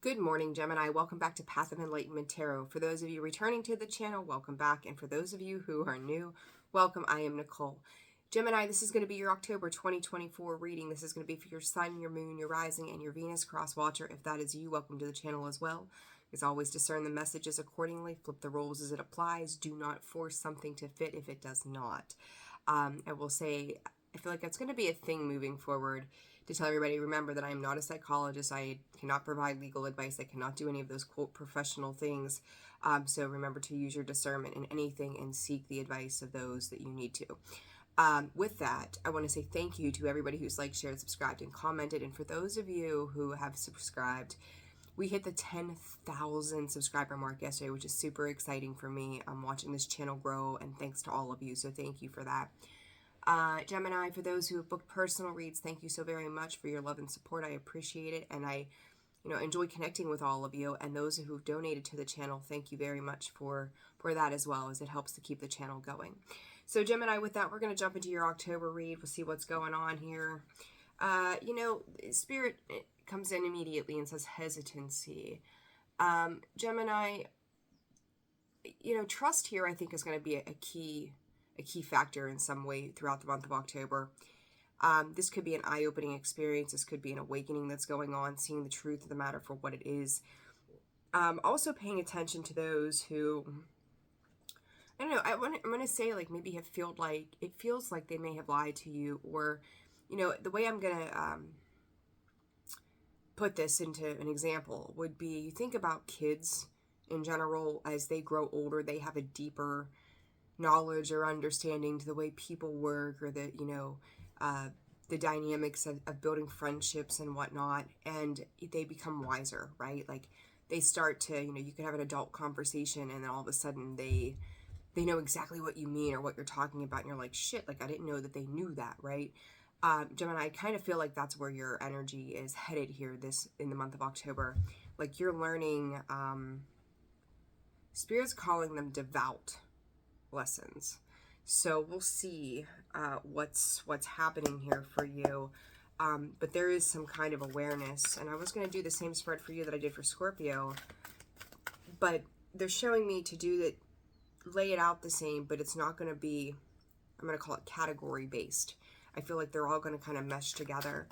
Good morning, Gemini. Welcome back to Path of Enlightenment Tarot. For those of you returning to the channel, welcome back. And for those of you who are new, welcome. I am Nicole. Gemini, this is going to be your October 2024 reading. This is going to be for your sun, your moon, your rising, and your Venus cross watcher. If that is you, welcome to the channel as well. As always, discern the messages accordingly. Flip the roles as it applies. Do not force something to fit if it does not. I will say, I feel like that's going to be a thing moving forward, to tell everybody, remember that I am not a psychologist. I cannot provide legal advice. I cannot do any of those, quote, professional things. So remember to use your discernment in anything and seek the advice of those that you need to. With that, I want to say thank you to everybody who's liked, shared, subscribed, and commented. And for those of you who have subscribed, we hit the 10,000 subscriber mark yesterday, which is super exciting for me. I'm watching this channel grow, and thanks to all of you. So thank you for that. Gemini, for those who have booked personal reads, thank you so very much for your love and support. I appreciate it, and I, enjoy connecting with all of you. And those who've donated to the channel, thank you very much for that as well, as it helps to keep the channel going. So Gemini, with that, we're going to jump into your October read. We'll see what's going on here. Spirit comes in immediately and says hesitancy. Gemini, trust here I think is going to be a key factor in some way throughout the month of October. This could be an eye-opening experience. This could be an awakening that's going on, seeing the truth of the matter for what it is. Also paying attention to those who, I don't know, I'm going to say, like, maybe it feels like they may have lied to you, or, the way I'm going to put this into an example would be, you think about kids in general. As they grow older, they have a deeper knowledge or understanding to the way people work, or the dynamics of building friendships and whatnot, and they become wiser, right? Like, they start to, you can have an adult conversation, and then all of a sudden they know exactly what you mean or what you're talking about, and you're like, shit, like, I didn't know that they knew that, right? Gemini, I kind of feel like that's where your energy is headed here in the month of October. Like, you're learning, Spirit's calling them devout lessons. So we'll see what's happening here for you. But there is some kind of awareness, and I was going to do the same spread for you that I did for Scorpio, but they're showing me to do that, lay it out the same, but it's not going to be, I'm going to call it category based. I feel like they're all going to kind of mesh together.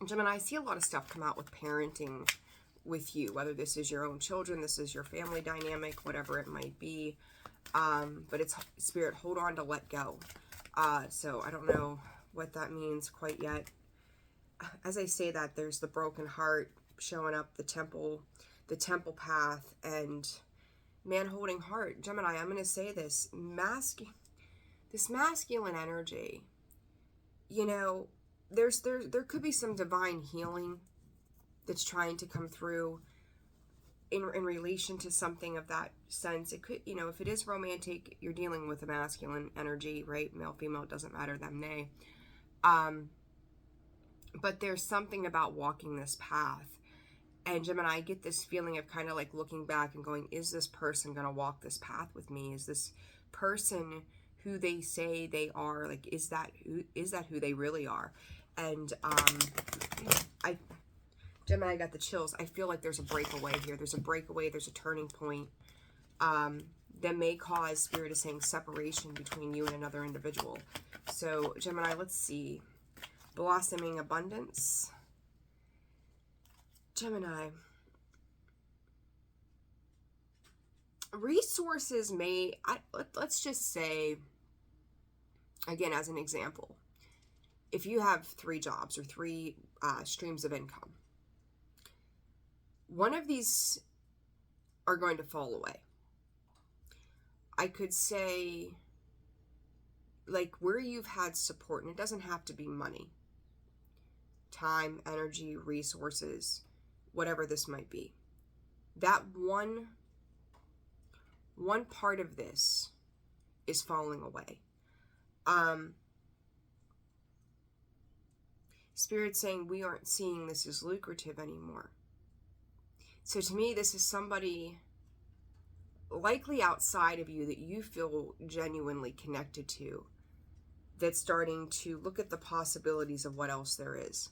Gemini, I see a lot of stuff come out with parenting with you, whether this is your own children, this is your family dynamic, whatever it might be. But it's Spirit, hold on to let go. So I don't know what that means quite yet. As I say that, there's the broken heart showing up, the temple path, and man holding heart. Gemini, I'm going to say this masculine energy, there could be some divine healing that's trying to come through in relation to something of that sense. It could, if it is romantic, you're dealing with a masculine energy, right? Male, female, it doesn't matter, them, they. But there's something about walking this path. And Gemini, I get this feeling of kind of like looking back and going, is this person going to walk this path with me? Is this person who they say they are? Like, is that who they really are? And Gemini, I got the chills. I feel like there's a breakaway here. There's a breakaway. There's a turning point that may cause, Spirit is saying, separation between you and another individual. So, Gemini, let's see. Blossoming abundance. Gemini. Resources may, let's just say, again, as an example, if you have 3 jobs or 3 streams of income, one of these are going to fall away. I could say, like, where you've had support, and it doesn't have to be money, time, energy, resources, whatever this might be. That one part of this is falling away. Spirit's saying we aren't seeing this as lucrative anymore. So to me, this is somebody likely outside of you that you feel genuinely connected to, that's starting to look at the possibilities of what else there is.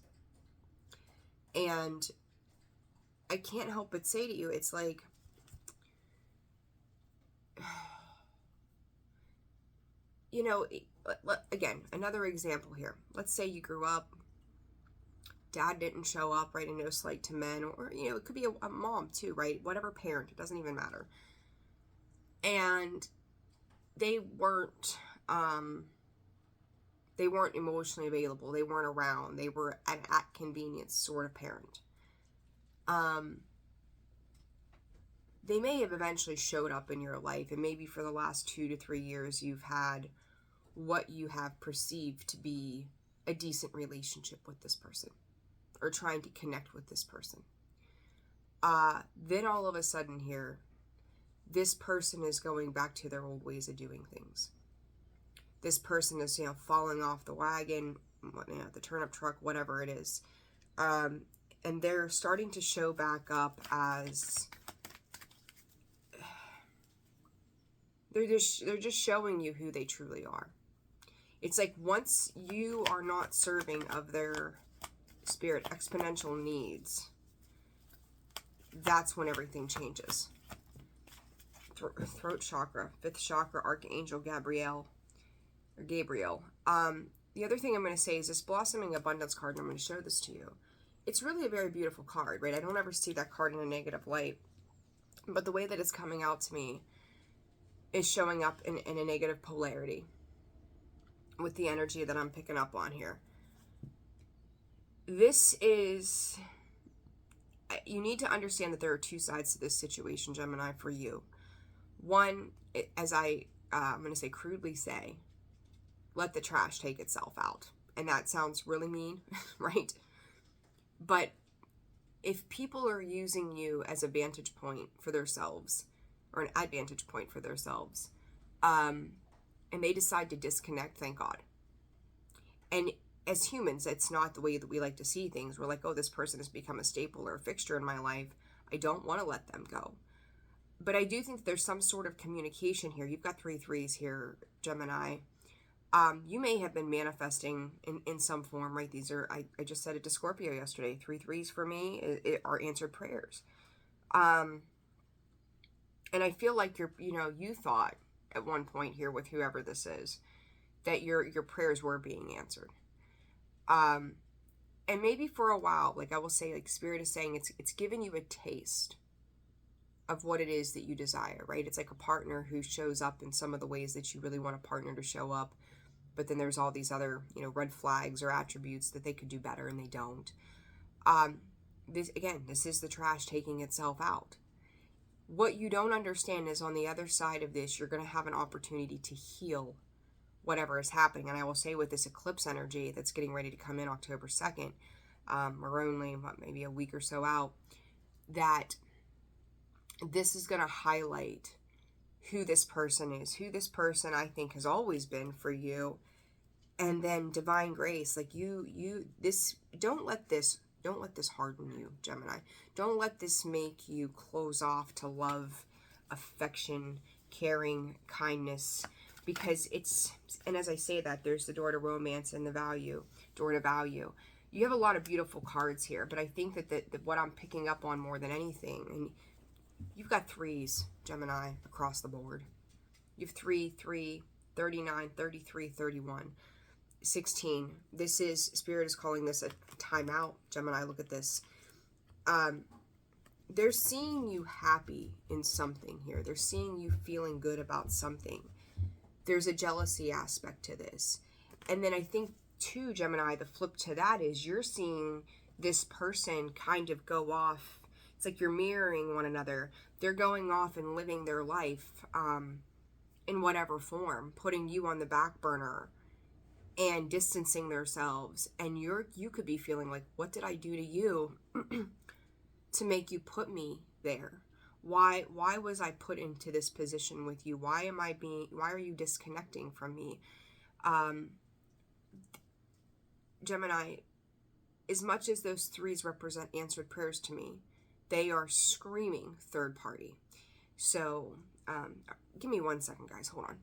And I can't help but say to you, it's like, you know, again, another example here. Let's say you grew up, dad didn't show up, right? And no slight to men, or, you know, it could be a mom too, right? Whatever parent, it doesn't even matter. And they weren't emotionally available. They weren't around. They were an at convenience sort of parent. They may have eventually showed up in your life, and maybe for the last 2 to 3 years, you've had what you have perceived to be a decent relationship with this person, or trying to connect with this person. Then all of a sudden here, this person is going back to their old ways of doing things. This person is, you know, falling off the wagon, you know, the turnip truck, whatever it is. And they're starting to show back up as, they're just showing you who they truly are. It's like once you are not serving of their spirit exponential needs, that's when everything changes. Throat chakra, 5th chakra, Archangel Gabriel. The other thing I'm going to say is this Blossoming Abundance card, and I'm going to show this to you. It's really a very beautiful card, right? I don't ever see that card in a negative light. But the way that it's coming out to me is showing up in a negative polarity with the energy that I'm picking up on here. This is, you need to understand that there are 2 sides to this situation, Gemini, for you. One, as I'm going to say, crudely say, let the trash take itself out. And that sounds really mean, right? But if people are using you as a vantage point for themselves, or an advantage point for themselves, and they decide to disconnect, thank God. And as humans, it's not the way that we like to see things. We're like, oh, this person has become a staple or a fixture in my life. I don't want to let them go. But I do think there's some sort of communication here. You've got 3 threes here, Gemini. You may have been manifesting in some form, right? These are, I just said it to Scorpio yesterday. 3 threes for me are answered prayers. And I feel like you thought at one point here with whoever this is, that your prayers were being answered. And maybe for a while, like I will say, like Spirit is saying, it's given you a taste of what it is that you desire, right? It's like a partner who shows up in some of the ways that you really want a partner to show up. But then there's all these other, red flags or attributes that they could do better and they don't. This is the trash taking itself out. What you don't understand is on the other side of this, you're going to have an opportunity to heal whatever is happening. And I will say with this eclipse energy that's getting ready to come in October 2nd, we're only maybe a week or so out, that this is going to highlight who this person is, who this person I think has always been for you. And then divine grace, like don't let this harden you, Gemini. Don't let this make you close off to love, affection, caring, kindness, because and as I say that, there's the door to romance and door to value. You have a lot of beautiful cards here, but I think that what I'm picking up on more than anything, and you've got 3s, Gemini, across the board. You have 3, 39, 33, 31. 16. This is, Spirit is calling this a timeout. Gemini, look at this. They're seeing you happy in something here. They're seeing you feeling good about something. There's a jealousy aspect to this. And then I think too, Gemini, the flip to that is you're seeing this person kind of go off. It's like you're mirroring one another. They're going off and living their life in whatever form, putting you on the back burner and distancing themselves. And you could be feeling like, what did I do to you to make you put me there? Why was I put into this position with you? Why are you disconnecting from me? Gemini, as much as those 3s represent answered prayers to me, they are screaming third party. So give me 1 second, guys. Hold on.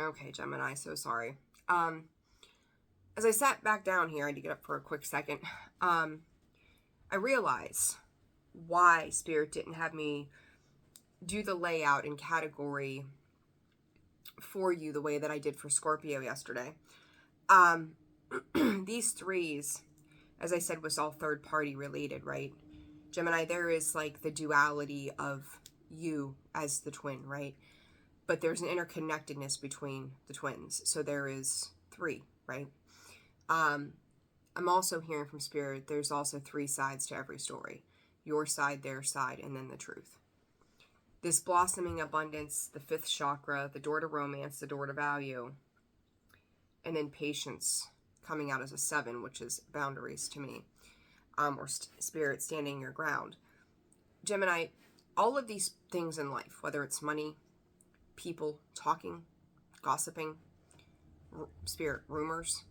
Okay, Gemini, so sorry. As I sat back down here, I had to get up for a quick second. I realize why Spirit didn't have me do the layout and category for you the way that I did for Scorpio yesterday. These threes, as I said, was all third party related, right? Gemini, there is like the duality of you as the twin, right? But there's an interconnectedness between the twins. So there is three, right? I'm also hearing from Spirit, there's also three sides to every story. Your side, their side, and then the truth. This blossoming abundance, the fifth chakra, the door to romance, the door to value, and then patience coming out as a 7, which is boundaries to me, or Spirit standing your ground. Gemini, all of these things in life, whether it's money, people, talking, gossiping, Spirit, rumors,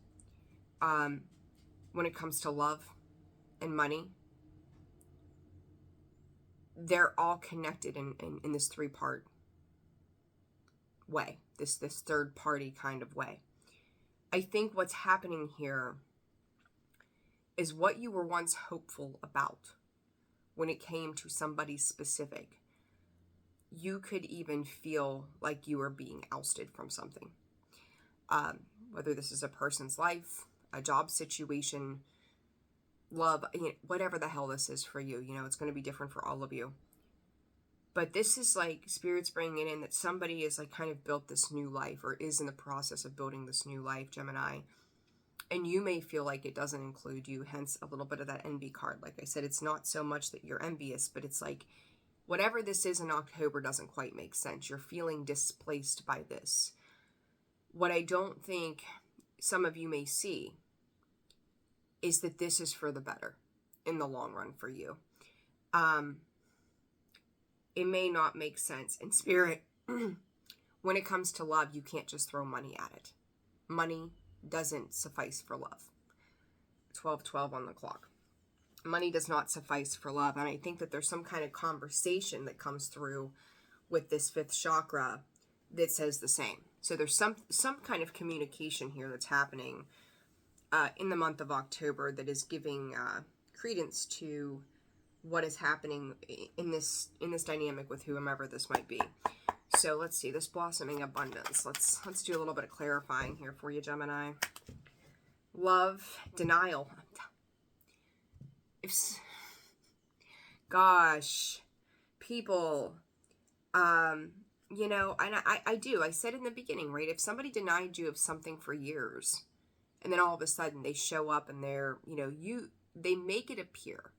when it comes to love and money, they're all connected in this 3-part way, this third party kind of way. I think what's happening here is what you were once hopeful about when it came to somebody specific. You could even feel like you were being ousted from something. Whether this is a person's life, a job situation, love, whatever the hell this is for you, it's going to be different for all of you. But this is like Spirit's bringing it in that somebody is like kind of built this new life or is in the process of building this new life, Gemini. And you may feel like it doesn't include you, hence a little bit of that envy card. Like I said, it's not so much that you're envious, but it's like whatever this is in October doesn't quite make sense. You're feeling displaced by this. What I don't think some of you may see is that this is for the better in the long run for you. It may not make sense. In Spirit, when it comes to love, you can't just throw money at it. Money doesn't suffice for love. 12:12 on the clock. Money does not suffice for love. And I think that there's some kind of conversation that comes through with this fifth chakra that says the same. So there's some kind of communication here that's happening in the month of October that is giving credence to what is happening in this dynamic with whomever this might be. So let's see, this blossoming abundance. Let's do a little bit of clarifying here for you, Gemini. Love, denial. Gosh, people, and I said in the beginning, right? If somebody denied you of something for years, and then all of a sudden they show up and they're, they make it appear.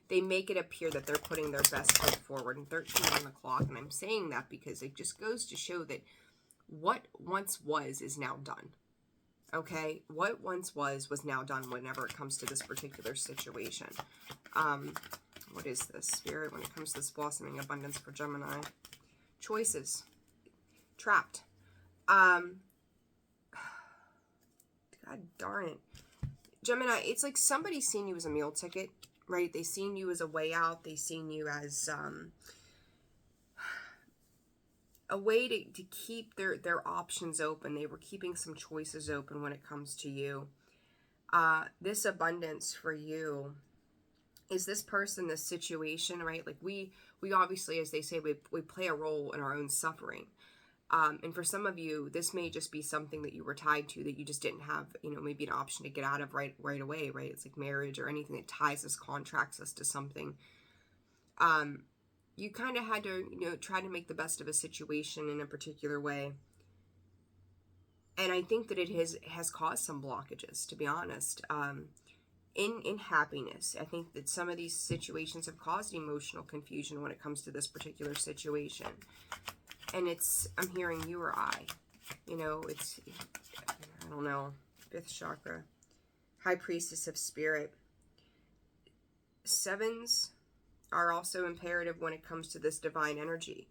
They make it appear that they're putting their best foot forward, and 13 on the clock. And I'm saying that because it just goes to show that what once was is now done. Okay? What once was now done whenever it comes to this particular situation. What is this, Spirit, when it comes to this blossoming abundance for Gemini? Choices. Trapped. God darn it. Gemini, it's like somebody's seen you as a meal ticket, right? They seen you as a way out. They seen you as a way to keep their options open. They were keeping some choices open when it comes to you. This abundance for you is this person, this situation, right? Like we obviously, as they say, we play a role in our own suffering. And for some of you, this may just be something that you were tied to that you just didn't have, maybe an option to get out of right away, right? It's like marriage or anything that ties us, contracts us to something. You kind of had to, try to make the best of a situation in a particular way. And I think that it has caused some blockages, to be honest. In happiness, I think that some of these situations have caused emotional confusion when it comes to this particular situation. And I'm hearing you or I, it's, I don't know, fifth chakra, High Priestess of Spirit. 7s are also imperative when it comes to this divine energy.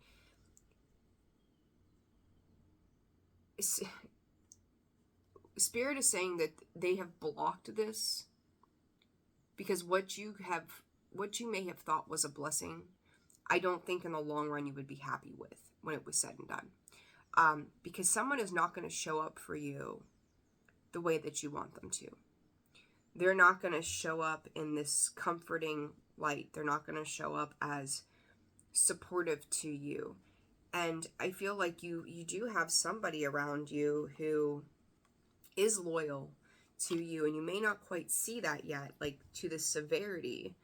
Spirit is saying that they have blocked this because what you may have thought was a blessing, I don't think in the long run you would be happy with when it was said and done. Because someone is not going to show up for you the way that you want them to. they're not going to show up in this comforting light. They're not going to show up as supportive to you. And I feel like you do have somebody around you who is loyal to you, and you may not quite see that yet, like to the severity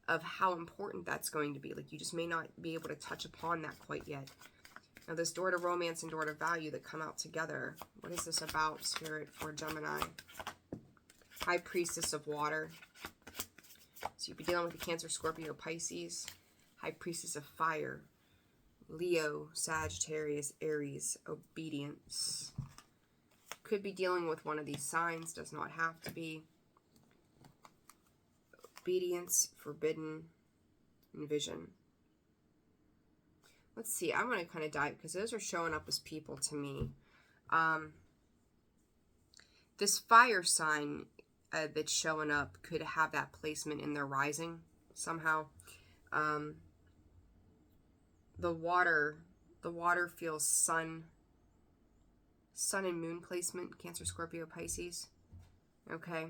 of how important that's going to be. Like you just may not be able to touch upon that quite yet. Now this door to romance and door to value that come out together. What is this about, Spirit, for Gemini? High Priestess of Water. So you'd be dealing with the Cancer, Scorpio, Pisces. High Priestess of Fire. Leo, Sagittarius, Aries, Obedience. Could be dealing with one of these signs. Does not have to be. Obedience, Forbidden, and Vision. Let's see. I'm going to kind of dive, because those are showing up as people to me. This fire sign that's showing up could have that placement in their rising somehow. The water feels sun and moon placement, Cancer, Scorpio, Pisces. Okay.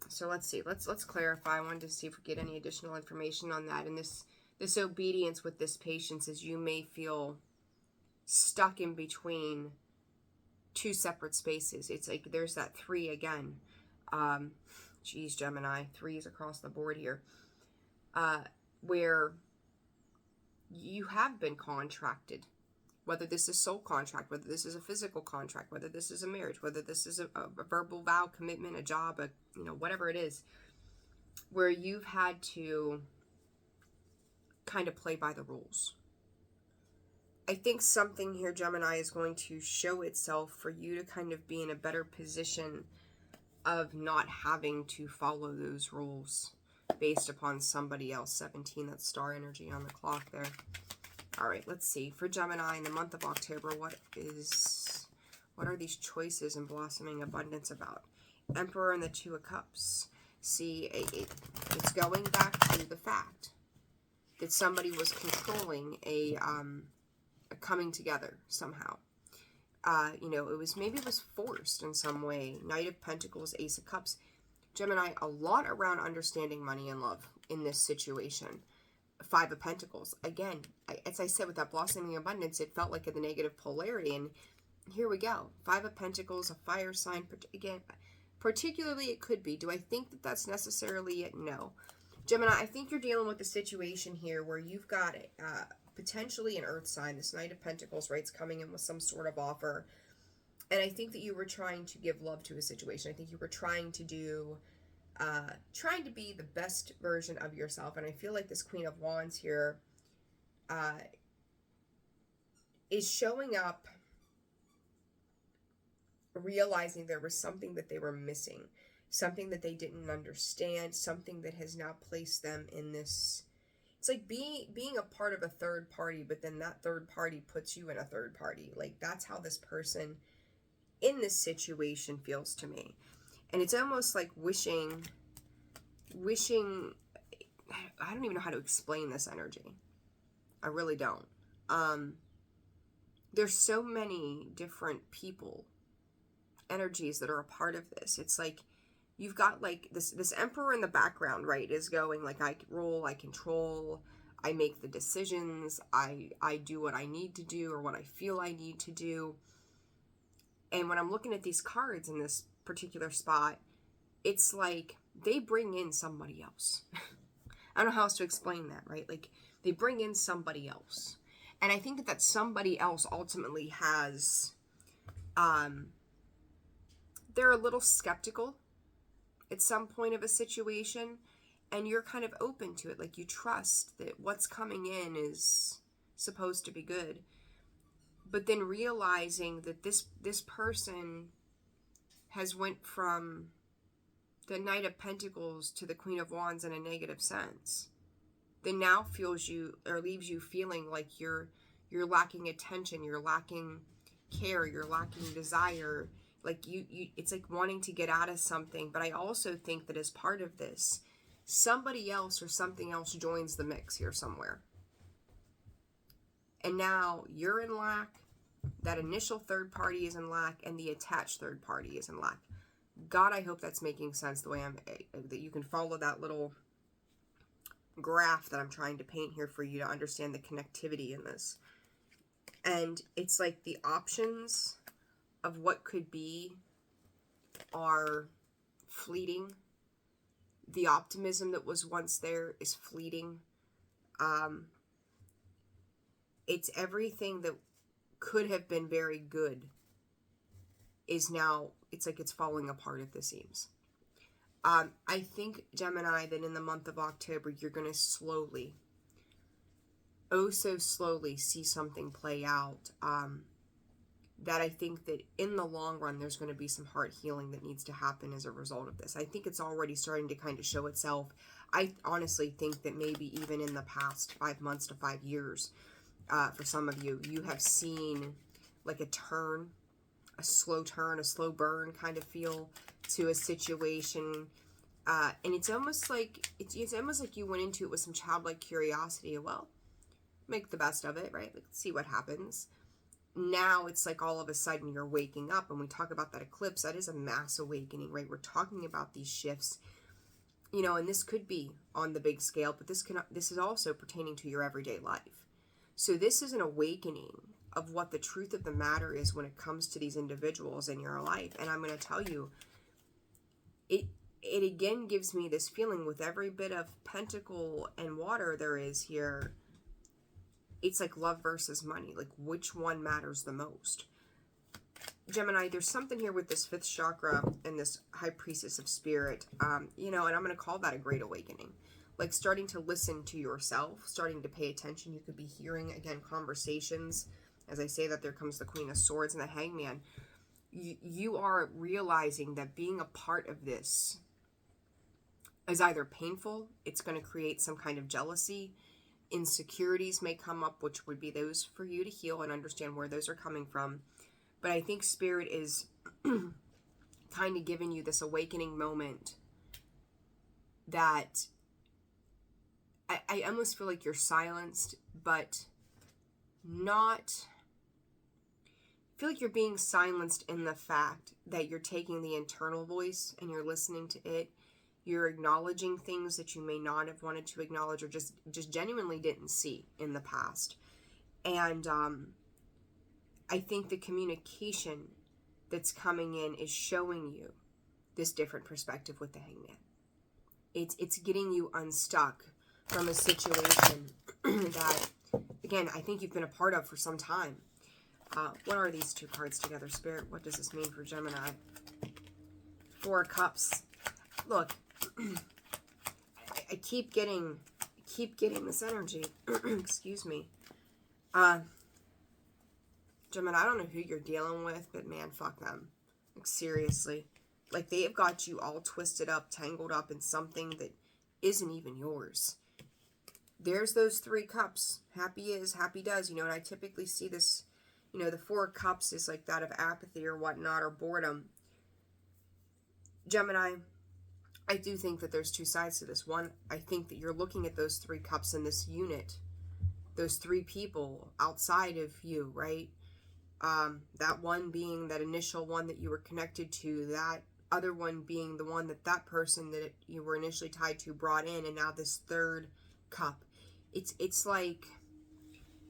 So let's see. Let's clarify. I wanted to see if we get any additional information on that. And this obedience with this patience is you may feel stuck in between two separate spaces. It's like there's that 3 again. Geez, Gemini, 3s across the board here. Where you have been contracted, whether this is soul contract, whether this is a physical contract, whether this is a marriage, whether this is a verbal vow, commitment, a job, whatever it is, where you've had to kind of play by the rules. I think something here, Gemini, is going to show itself for you to kind of be in a better position of not having to follow those rules based upon somebody else. 17, that's star energy on the clock there. All right, let's see. For Gemini in the month of October, what are these choices in blossoming abundance about? Emperor and the 2 of Cups. See, it's going back to the fact that somebody was controlling a coming together somehow. Maybe it was forced in some way. Knight of Pentacles, Ace of Cups. Gemini, a lot around understanding money and love in this situation. 5 of Pentacles. Again, as I said, with that blossoming abundance, it felt like the negative polarity. And here we go. 5 of Pentacles, a fire sign. Again, particularly it could be. Do I think that that's necessarily it? No. Gemini, I think you're dealing with a situation here where you've got potentially an earth sign. This Knight of Pentacles, right? It's coming in with some sort of offer. And I think that you were trying to give love to a situation. I think you were trying to be the best version of yourself. And I feel like this Queen of Wands here is showing up, realizing there was something that they were missing, something that they didn't understand, something that has now placed them in this. It's like being a part of a third party, but then that third party puts you in a third party. Like that's how this person in this situation feels to me. And it's almost like wishing, I don't even know how to explain this energy. I really don't. There's so many different people, energies that are a part of this. It's like you've got like this emperor in the background, right, is going like, I rule, I control, I make the decisions, I do what I need to do or what I feel I need to do. And when I'm looking at these cards in this particular spot, it's like they bring in somebody else. I don't know how else to explain that, right? Like they bring in somebody else. And I think that somebody else ultimately has, they're a little skeptical at some point of a situation, and you're kind of open to it. Like you trust that what's coming in is supposed to be good. But then realizing that this person has went from the Knight of Pentacles to the Queen of Wands in a negative sense, then now feels you or leaves you feeling like you're lacking attention, you're lacking care, you're lacking desire. Like you it's like wanting to get out of something. But I also think that as part of this, somebody else or something else joins the mix here somewhere. And now you're in lack, that initial third party is in lack, and the attached third party is in lack. God, I hope that's making sense the way that you can follow that little graph that I'm trying to paint here for you to understand the connectivity in this. And it's like the options of what could be are fleeting. The optimism that was once there is fleeting. It's everything that could have been very good is now, it's like it's falling apart at the seams. I think, Gemini, that in the month of October, you're going to slowly, oh so slowly, see something play out. That I think that in the long run, there's going to be some heart healing that needs to happen as a result of this. I think it's already starting to kind of show itself. I honestly think that maybe even in the past 5 months to 5 years, for some of you, you have seen like a turn, a slow burn kind of feel to a situation. And it's almost like, it's almost like you went into it with some childlike curiosity. Well, make the best of it, right? Let's see what happens. Now it's like all of a sudden you're waking up. And we talk about that eclipse, that is a mass awakening, right? We're talking about these shifts, you know, and this could be on the big scale, but this is also pertaining to your everyday life. So this is an awakening of what the truth of the matter is when it comes to these individuals in your life. And I'm going to tell you, it again gives me this feeling with every bit of pentacle and water there is here. It's like love versus money. Like, which one matters the most? Gemini, there's something here with this 5th chakra and this high priestess of spirit, you know, and I'm going to call that a great awakening. Like starting to listen to yourself, starting to pay attention. You could be hearing, again, conversations. As I say that, there comes the Queen of Swords and the Hangman. You are realizing that being a part of this is either painful, it's going to create some kind of jealousy, insecurities may come up, which would be those for you to heal and understand where those are coming from. But I think Spirit is kind of giving you this awakening moment that I almost feel like you're silenced, but not... I feel like you're being silenced in the fact that you're taking the internal voice and you're listening to it. You're acknowledging things that you may not have wanted to acknowledge or just genuinely didn't see in the past. And I think the communication that's coming in is showing you this different perspective with the Hangman. It's getting you unstuck from a situation that, again, I think you've been a part of for some time. What are these 2 cards together, Spirit? What does this mean for Gemini? 4 of Cups. Look, I keep getting this energy. Excuse me. Gemini, I don't know who you're dealing with, but man, fuck them. Like, seriously. Like, they have got you all twisted up, tangled up in something that isn't even yours. There's those 3 cups. Happy is, happy does. You know, and I typically see this, you know, the 4 cups is like that of apathy or whatnot, or boredom. Gemini, I do think that there's 2 sides to this. One, I think that you're looking at those 3 cups in this unit, those 3 people outside of you, right? That one being that initial one that you were connected to, that other one being the one that person that you were initially tied to brought in, and now this 3rd cup. It's like,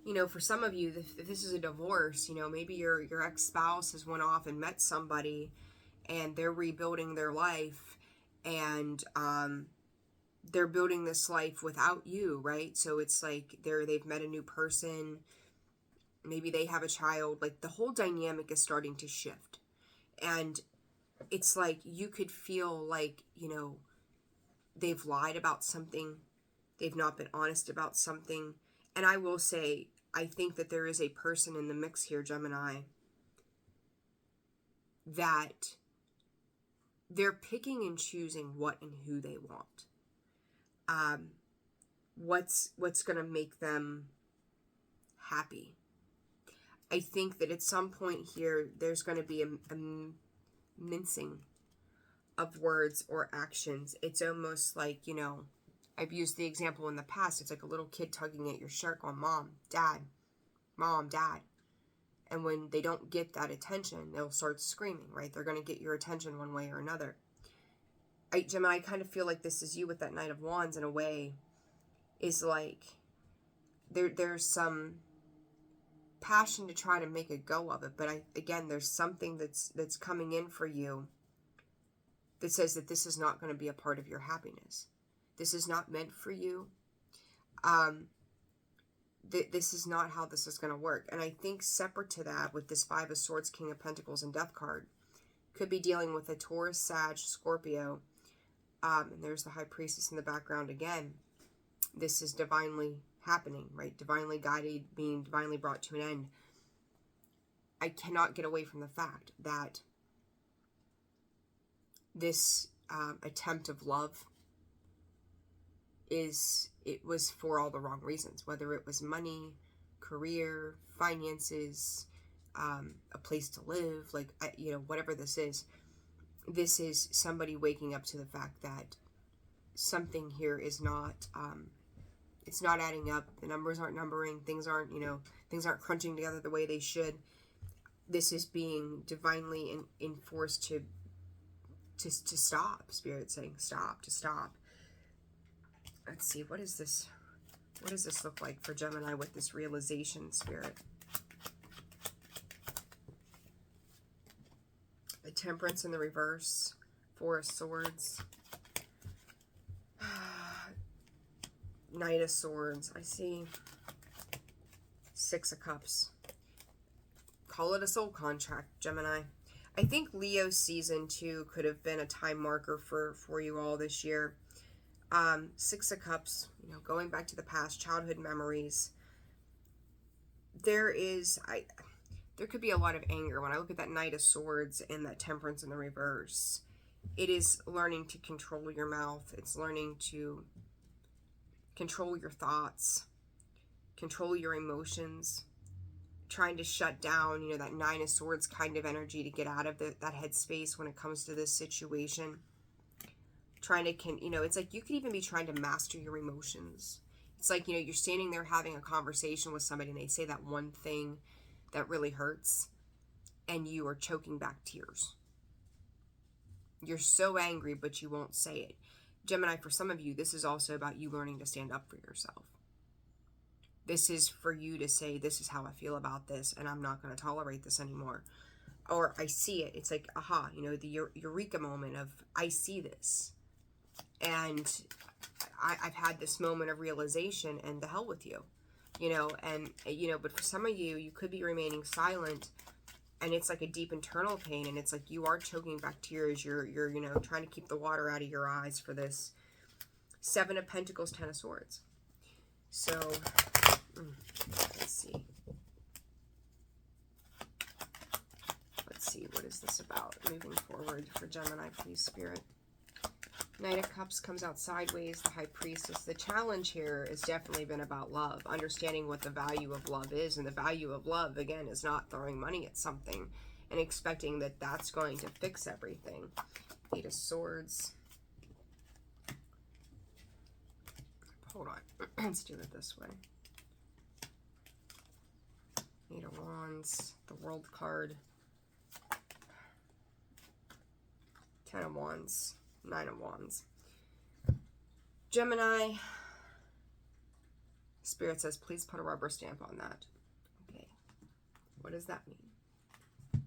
you know, for some of you, if this is a divorce, you know, maybe your ex-spouse has went off and met somebody and they're rebuilding their life, and they're building this life without you, right? So it's like they've met a new person, maybe they have a child, like the whole dynamic is starting to shift. And it's like you could feel like, you know, they've lied about something, they've not been honest about something. And I will say, I think that there is a person in the mix here, Gemini, that they're picking and choosing what and who they want. What's going to make them happy. I think that at some point here, there's going to be a mincing of words or actions. It's almost like, you know, I've used the example in the past. It's like a little kid tugging at your shirt going, Mom, Dad. And when they don't get that attention, they'll start screaming, right? They're going to get your attention one way or another. Gemini, I kind of feel like this is you with that Knight of Wands in a way, is like there's some passion to try to make a go of it. But again, there's something that's coming in for you that says that this is not going to be a part of your happiness. This is not meant for you. This is not how this is going to work. And I think separate to that, with this Five of Swords, King of Pentacles, and Death card, could be dealing with a Taurus, Sag, Scorpio. And there's the High Priestess in the background again. This is divinely happening, right? Divinely guided, being divinely brought to an end. I cannot get away from the fact that this attempt of love it was for all the wrong reasons, whether it was money, career, finances, a place to live, like, whatever this is somebody waking up to the fact that something here is not, it's not adding up. The numbers aren't numbering. Things aren't crunching together the way they should. This is being divinely enforced to stop. Spirit saying stop, to stop. Let's see, what is this? What does this look like for Gemini with this realization, Spirit? The Temperance in the reverse, Four of Swords, Knight of Swords. I see Six of Cups. Call it a soul contract, Gemini. I think Leo season 2 could have been a time marker for you all this year. Six of Cups, going back to the past, childhood memories. There could be a lot of anger. When I look at that Knight of Swords and that Temperance in the reverse, it is learning to control your mouth. It's learning to control your thoughts, control your emotions, trying to shut down, that Nine of Swords kind of energy to get out of that headspace when it comes to this situation. Trying to, it's like you could even be trying to master your emotions. It's like, you're standing there having a conversation with somebody and they say that one thing that really hurts and you are choking back tears. You're so angry, but you won't say it. Gemini, for some of you, this is also about you learning to stand up for yourself. This is for you to say, this is how I feel about this, and I'm not going to tolerate this anymore. Or I see it. It's like, aha, the eureka moment of, I see this. And I've had this moment of realization, and the hell with you, but for some of you, you could be remaining silent, and it's like a deep internal pain, and it's like you are choking back tears. You're trying to keep the water out of your eyes for this. Seven of Pentacles, Ten of Swords. So, let's see. Let's see, what is this about moving forward for Gemini, please, Spirit? Knight of Cups comes out sideways, the High Priestess. The challenge here has definitely been about love, understanding what the value of love is. And the value of love, again, is not throwing money at something and expecting that that's going to fix everything. Eight of Swords. Hold on. Let's do it this way. Eight of Wands, the World card. Ten of Wands. Nine of Wands. Gemini, Spirit says, please put a rubber stamp on that. Okay. What does that mean?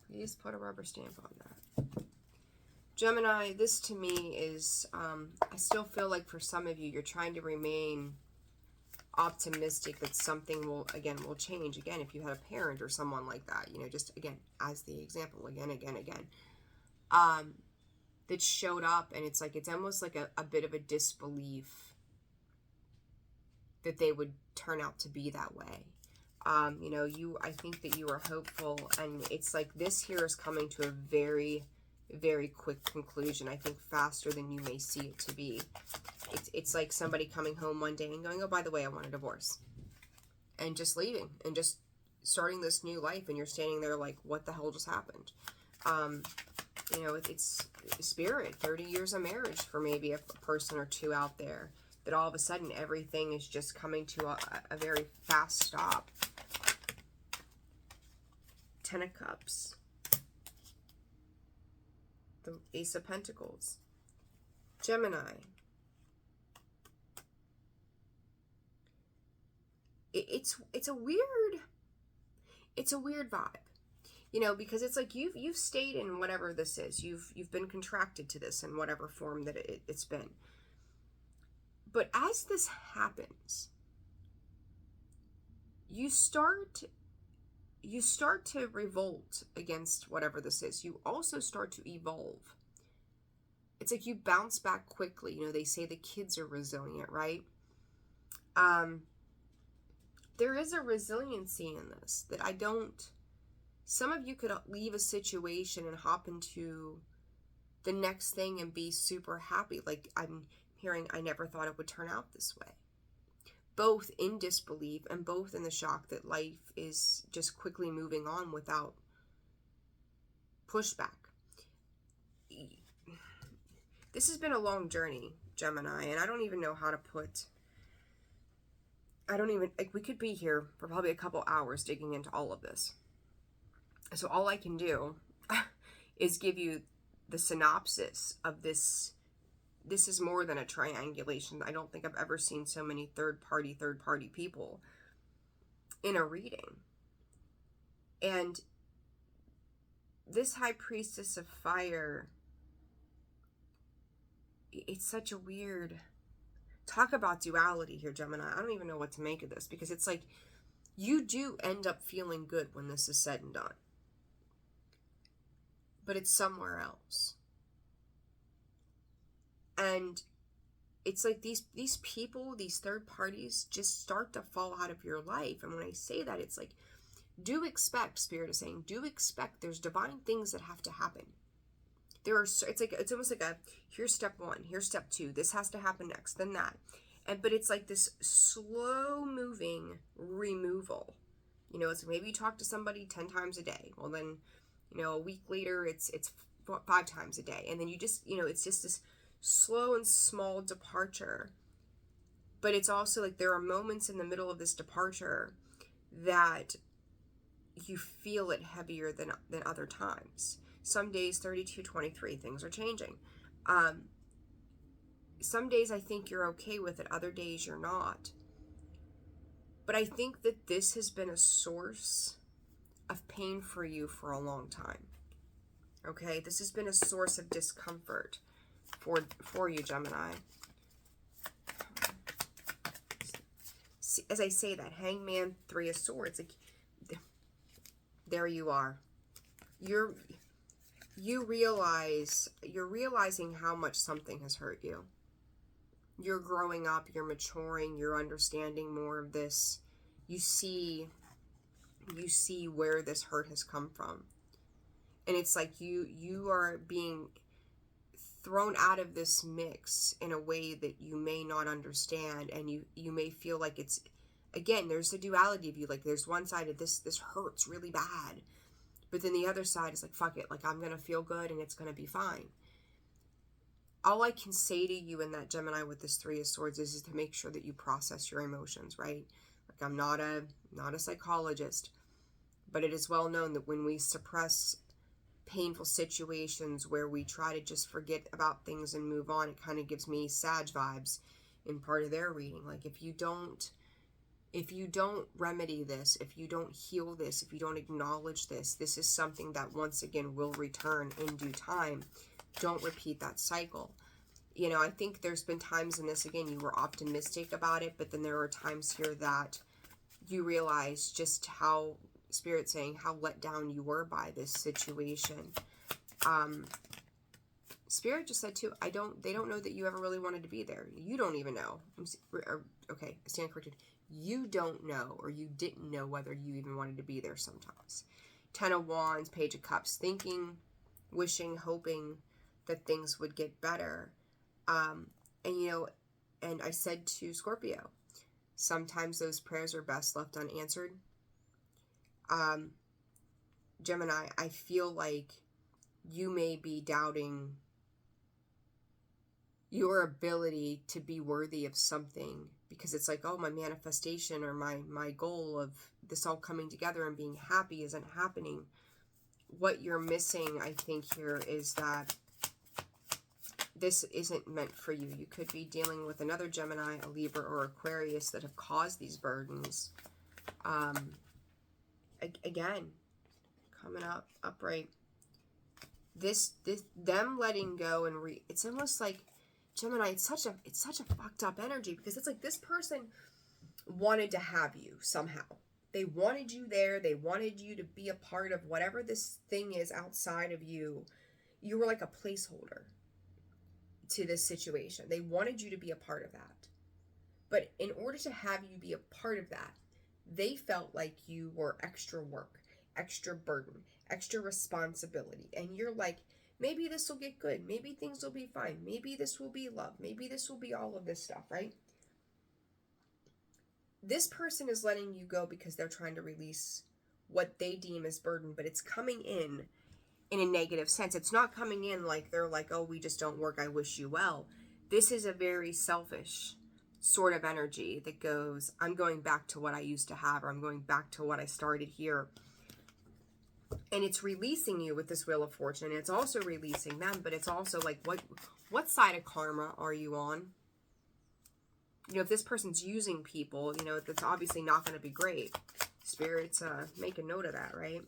Please put a rubber stamp on that. Gemini, this to me is, I still feel like for some of you, you're trying to remain optimistic that something will change. Again, if you had a parent or someone like that, just, again, as the example, again. That showed up, and it's like, it's almost like a bit of a disbelief that they would turn out to be that way. I think that you are hopeful, and it's like this here is coming to a very, very quick conclusion. I think faster than you may see it to be. It's like somebody coming home one day and going, oh, by the way, I want a divorce. And just leaving and just starting this new life, and you're standing there like, what the hell just happened? It's Spirit, 30 years of marriage for maybe a person or two out there, that all of a sudden everything is just coming to a very fast stop. Ten of Cups, the Ace of Pentacles, Gemini. It's a weird vibe, you know, because it's like you've stayed in whatever this is. You've been contracted to this in whatever form that it's been. But as this happens, you start to revolt against whatever this is. You also start to evolve. It's like you bounce back quickly. You know, they say the kids are resilient, right? There is a resiliency in this that I don't... Some of you could leave a situation and hop into the next thing and be super happy. Like I'm hearing, I never thought it would turn out this way. Both in disbelief and both in the shock that life is just quickly moving on without pushback. This has been a long journey, Gemini, and I don't even know how to put... we could be here for probably a couple hours digging into all of this. So all I can do is give you the synopsis of this. This is more than a triangulation. I don't think I've ever seen so many third party people in a reading. And this High Priestess of Fire, it's such a weird... Talk about duality here, Gemini. I don't even know what to make of this, because it's like you do end up feeling good when this is said and done. But it's somewhere else. And it's like these people, these third parties just start to fall out of your life. And when I say that, it's like, do expect, Spirit is saying, do expect there's divine things that have to happen. It's almost like here's step one, here's step two, this has to happen next, then that. But it's like this slow moving removal. You know, it's maybe you talk to somebody 10 times a day. Well, then, you know, a week later, it's 5 times a day. And then you just, you know, it's just this slow and small departure. But it's also like there are moments in the middle of this departure that you feel it heavier than other times. Some days, 32-23, things are changing. Some days I think you're okay with it. Other days you're not. But I think that this has been a source of pain for you for a long time. Okay? This has been a source of discomfort for you, Gemini. As I say that, Hangman, 3 of Swords. Like, there you are. You're realizing how much something has hurt you. You're growing up, you're maturing, you're understanding more of this. You see where this hurt has come from. And it's like you are being thrown out of this mix in a way that you may not understand, and you may feel like it's, again, there's a duality of you. Like there's one side of this hurts really bad. But then the other side is like, fuck it, like I'm going to feel good and it's going to be fine. All I can say to you in that, Gemini, with this 3 of Swords is to make sure that you process your emotions, right? Like I'm not a psychologist, but it is well known that when we suppress painful situations where we try to just forget about things and move on, it kind of gives me Sag vibes in part of their reading. Like if you don't remedy this, if you don't heal this, if you don't acknowledge this, this is something that once again will return in due time. Don't repeat that cycle. You know, I think there's been times in this, again, you were optimistic about it, but then there are times here that you realize just how, Spirit saying, how let down you were by this situation. Spirit just said too, they don't know that you ever really wanted to be there. You don't even know. Okay, I stand corrected. You don't know, or you didn't know whether you even wanted to be there sometimes. 10 of Wands, Page of Cups, thinking, wishing, hoping that things would get better. And you know, and I said to Scorpio, sometimes those prayers are best left unanswered. Gemini, I feel like you may be doubting your ability to be worthy of something, because it's like, oh, my manifestation or my goal of this all coming together and being happy isn't happening. what you're missing, I think, here is that this isn't meant for you. You could be dealing with another Gemini, a Libra, or Aquarius that have caused these burdens. Again, coming up upright. Them letting go and it's almost like, Gemini, it's such a fucked up energy, because it's like this person wanted to have you somehow. They wanted you there. They wanted you to be a part of whatever this thing is outside of you. You were like a placeholder to this situation. They wanted you to be a part of that. But in order to have you be a part of that, they felt like you were extra work, extra burden, extra responsibility. And you're like, maybe this will get good. Maybe things will be fine. Maybe this will be love. Maybe this will be all of this stuff, right? This person is letting you go because they're trying to release what they deem as burden, but it's coming in a negative sense. It's not coming in like they're like, oh, we just don't work, I wish you well. This is a very selfish sort of energy that goes, I'm going back to what I used to have, or I'm going back to what I started here. And it's releasing you with this Wheel of Fortune. It's also releasing them, but it's also like, what side of karma are you on? You know, if this person's using people, you know, that's obviously not going to be great. Spirits, make a note of that, right?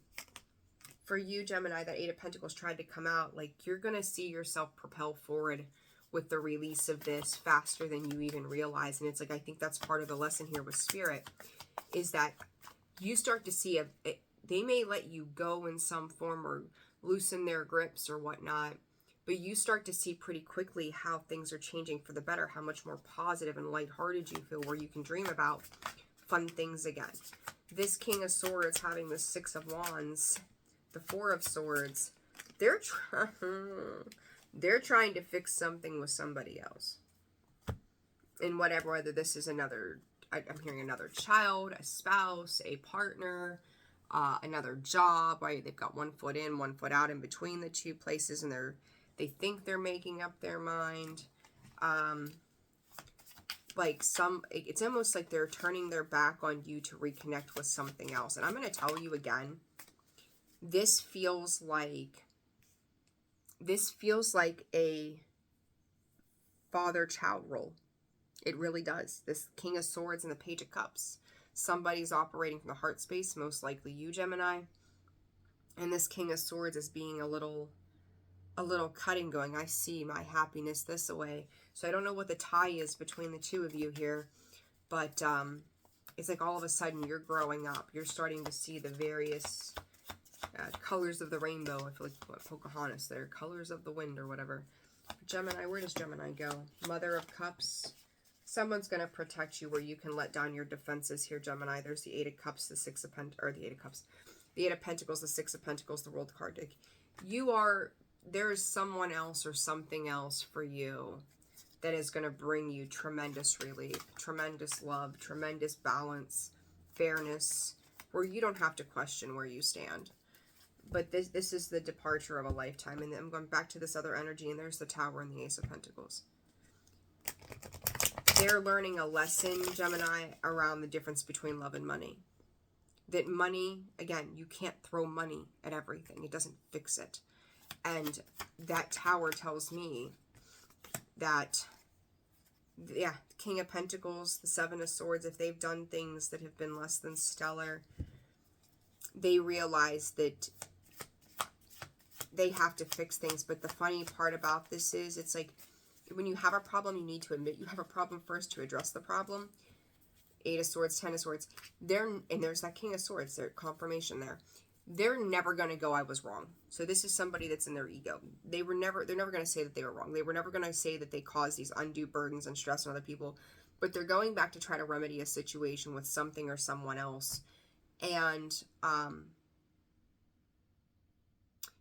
For you, Gemini, that Eight of Pentacles tried to come out, like, you're going to see yourself propel forward with the release of this faster than you even realize. And it's like, I think that's part of the lesson here with Spirit, is that you start to see, they may let you go in some form or loosen their grips or whatnot, but you start to see pretty quickly how things are changing for the better, how much more positive and lighthearted you feel, where you can dream about fun things again. This King of Swords having the Six of Wands, the Four of Swords, they're trying to fix something with somebody else. And whatever, whether this is another, I'm hearing another child, a spouse, a partner, another job, right? They've got one foot in, one foot out in between the two places, and they think they're making up their mind. Like it's almost like they're turning their back on you to reconnect with something else. And I'm going to tell you again, this feels like a father-child role. It really does. This King of Swords and the Page of Cups. Somebody's operating from the heart space, most likely you, Gemini. And this King of Swords is being a little cutting, going, I see my happiness this way. So I don't know what the tie is between the two of you here, but it's like all of a sudden you're growing up. You're starting to see the various colors of the rainbow. I feel like what Pocahontas there, colors of the wind or whatever. Gemini, where does Gemini go? Mother of Cups. Someone's going to protect you where you can let down your defenses here, Gemini. There's the Eight of Cups, the Six of Pentacles, or the Eight of Cups, the Eight of Pentacles, the Six of Pentacles, the World card deck. There is someone else or something else for you that is going to bring you tremendous relief, tremendous love, tremendous balance, fairness, where you don't have to question where you stand. But this is the departure of a lifetime. And then I'm going back to this other energy, and there's the Tower and the Ace of Pentacles. They're learning a lesson, Gemini, around the difference between love and money. That money, again, you can't throw money at everything. It doesn't fix it. And that Tower tells me that, yeah, King of Pentacles, the Seven of Swords, if they've done things that have been less than stellar, they realize that they have to fix things. But the funny part about this is, it's like, when you have a problem, you need to admit you have a problem first to address the problem. Eight of Swords, Ten of Swords. And there's that King of Swords, their confirmation there. They're never going to go, I was wrong. So this is somebody that's in their ego. They're never going to say that they were wrong. They were never going to say that they caused these undue burdens and stress on other people. But they're going back to try to remedy a situation with something or someone else. And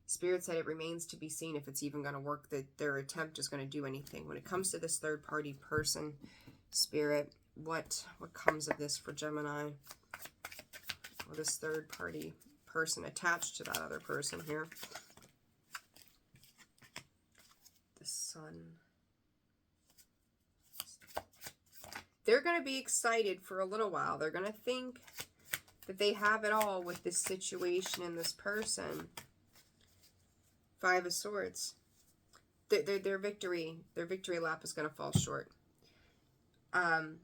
Spirit said it remains to be seen if it's even going to work, that their attempt is going to do anything. When it comes to this third-party person, Spirit, what comes of this for Gemini? Or this third-party person attached to that other person here. The Sun. They're going to be excited for a little while. They're going to think that they have it all with this situation and this person. Five of Swords. Their victory lap is going to fall short. And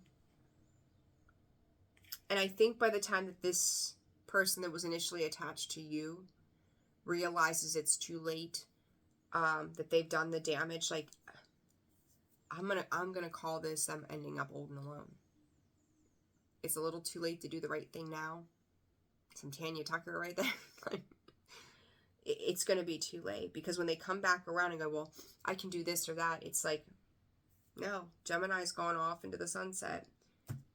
I think by the time that this person that was initially attached to you realizes it's too late, that they've done the damage, like, I'm gonna call this them ending up old and alone. It's a little too late to do the right thing now. Some Tanya Tucker right there. It's going to be too late, because when they come back around and go, well, I can do this or that, it's like, no, Gemini's gone off into the sunset,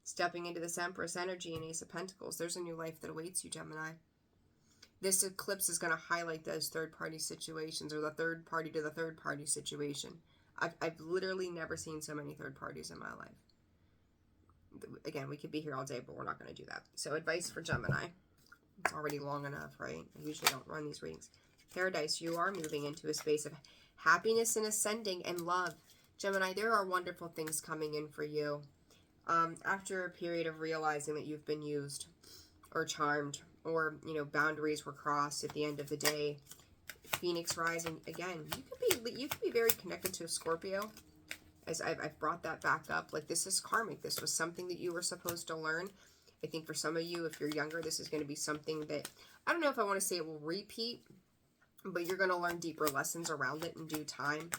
stepping into this Empress energy and Ace of Pentacles. There's a new life that awaits you, Gemini. This eclipse is going to highlight those third-party situations, or the third party to the third-party situation. I've literally never seen so many third parties in my life. Again, we could be here all day, but we're not going to do that. So advice for Gemini. It's already long enough, right? I usually don't run these readings. Paradise, you are moving into a space of happiness and ascending and love. Gemini, there are wonderful things coming in for you. After a period of realizing that you've been used or charmed, or, you know, boundaries were crossed at the end of the day. Phoenix rising, again, you could be very connected to a Scorpio, as I've brought that back up. Like, this is karmic. This was something that you were supposed to learn. I think for some of you, if you're younger, this is going to be something that, I don't know if I want to say it will repeat, but you're going to learn deeper lessons around it in due time.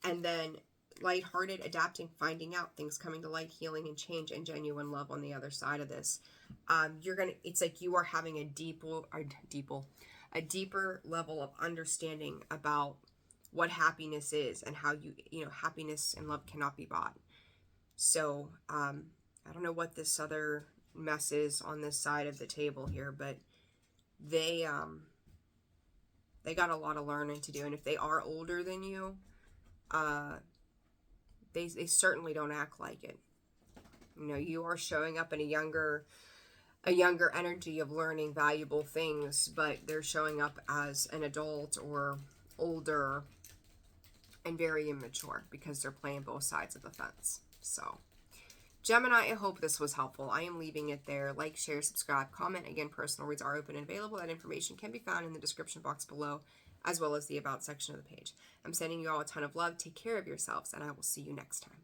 And then lighthearted, adapting, finding out, things coming to light, healing and change, and genuine love on the other side of this. It's like you are having a deeper level of understanding about what happiness is, and how happiness and love cannot be bought. So, I don't know what this other mess is on this side of the table here, but they got a lot of learning to do. And if they are older than you, they certainly don't act like it. You know, you are showing up in a younger energy of learning valuable things, but they're showing up as an adult or older and very immature, because they're playing both sides of the fence. So Gemini, I hope this was helpful. I am leaving it there. Like, share, subscribe, comment. Again, personal reads are open and available. That information can be found in the description box below, as well as the about section of the page. I'm sending you all a ton of love. Take care of yourselves, and I will see you next time.